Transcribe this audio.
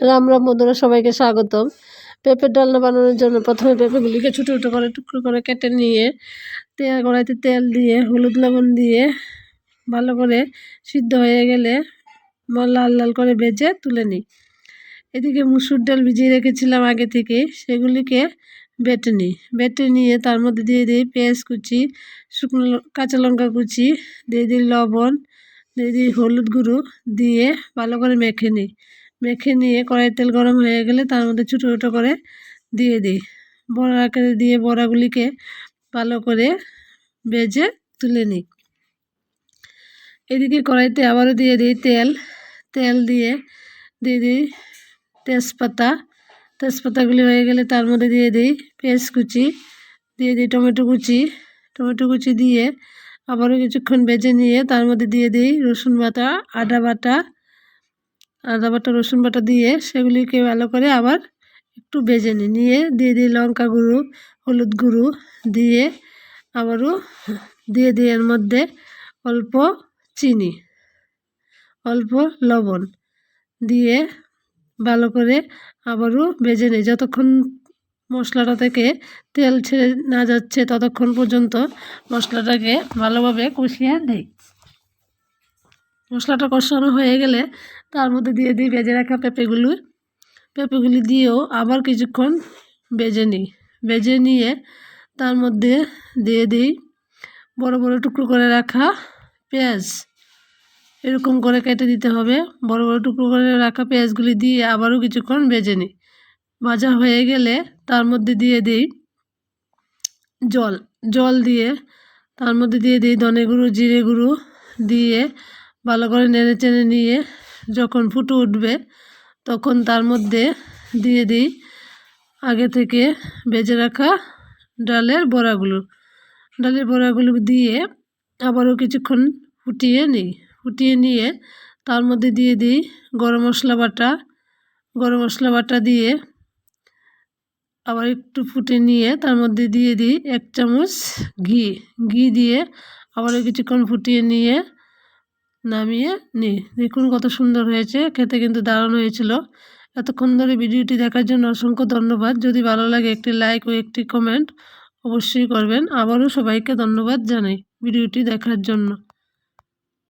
রাম রাম বন্ধুরা, সবাইকে স্বাগতম। পেঁপের ডালনা বানানোর জন্য প্রথমে পেঁপেগুলিকে ছোটো ছোটো করে টুকরো করে কেটে নিয়ে কড়াইতে তেল দিয়ে হলুদ লবণ দিয়ে ভালো করে সিদ্ধ হয়ে গেলে লাল লাল করে ভেজে তুলে নিই। এদিকে মুসুর ডাল ভিজিয়ে রেখেছিলাম আগে থেকে, সেগুলিকে বেটে নিয়ে তার মধ্যে দিয়ে দিই পেঁয়াজ কুচি, শুকনো কাঁচা লঙ্কা কুচি, দিয়ে দিই লবণ, দিয়ে দিই হলুদ গুঁড়ো, দিয়ে ভালো করে মেখে নিয়ে কড়াই তেল গরম হয়ে গেলে তার মধ্যে ছোটো ছোটো করে দিয়ে দিই। বড়া আকারে দিয়ে বড়াগুলিকে ভালো করে ভেজে তুলে নিই। এদিকে কড়াইতে আবারও দিয়ে দিই তেল দিয়ে দিই তেজপাতাগুলি হয়ে গেলে তার মধ্যে দিয়ে দিই পেঁয়াজ কুচি, দিয়ে দিই টমেটো কুচি দিয়ে আবারও কিছুক্ষণ ভেজে নিয়ে তার মধ্যে দিয়ে দিই রসুন বাটা, আদা বাটা রসুন বাটা দিয়ে সেগুলিকে ভালো করে আবার একটু ভেজে নিয়ে দিয়ে দিই লঙ্কা গুঁড়ো, হলুদ গুঁড়ো দিয়ে আবারও দিয়ে দিই এর মধ্যে অল্প চিনি, অল্প লবণ দিয়ে ভালো করে আবারও ভেজে নিই। যতক্ষণ মশলাটা থেকে তেল ছেড়ে না যাচ্ছে ততক্ষণ পর্যন্ত মশলাটাকে ভালোভাবে কষিয়ে নিই। মশলাটা কষানো হয়ে গেলে তার মধ্যে দিয়ে দিই ভেজে রাখা পেঁপেগুলি দিয়েও আবার কিছুক্ষণ ভেজে নিয়ে তার মধ্যে দিয়ে দিই বড় বড় টুকরো করে রাখা পেঁয়াজ। এরকম করে কেটে দিতে হবে। বড় বড় টুকরো করে রাখা পেঁয়াজগুলি দিয়ে আবারও কিছুক্ষণ ভেজে নিই। ভাজা হয়ে গেলে তার মধ্যে দিয়ে দিই জল দিয়ে তার মধ্যে দিয়ে দিই ধনে গুঁড়ো, জিরে গুঁড়ো দিয়ে ভালো করে নেড়ে চেড়ে নিয়ে যখন ফুটে উঠবে তখন তার মধ্যে দিয়ে দিই আগে থেকে ভেজে রাখা ডালের বড়াগুলো দিয়ে আবারও কিছুক্ষণ ফুটিয়ে নিয়ে তার মধ্যে দিয়ে দিই গরম মশলা বাটা দিয়ে আবার একটু ফুটে নিয়ে তার মধ্যে দিয়ে দিই 1 চামচ ঘি দিয়ে আবারও কিছুক্ষণ ফুটিয়ে নিয়ে নামিয়ে নিই। দেখুন কত সুন্দর হয়েছে, খেতে কিন্তু দারুণ হয়েছিল। এতক্ষণ ধরে ভিডিওটি দেখার জন্য অসংখ্য ধন্যবাদ। যদি ভালো লাগে একটি লাইক ও একটি কমেন্ট অবশ্যই করবেন। আবারও সবাইকে ধন্যবাদ জানাই ভিডিওটি দেখার জন্য।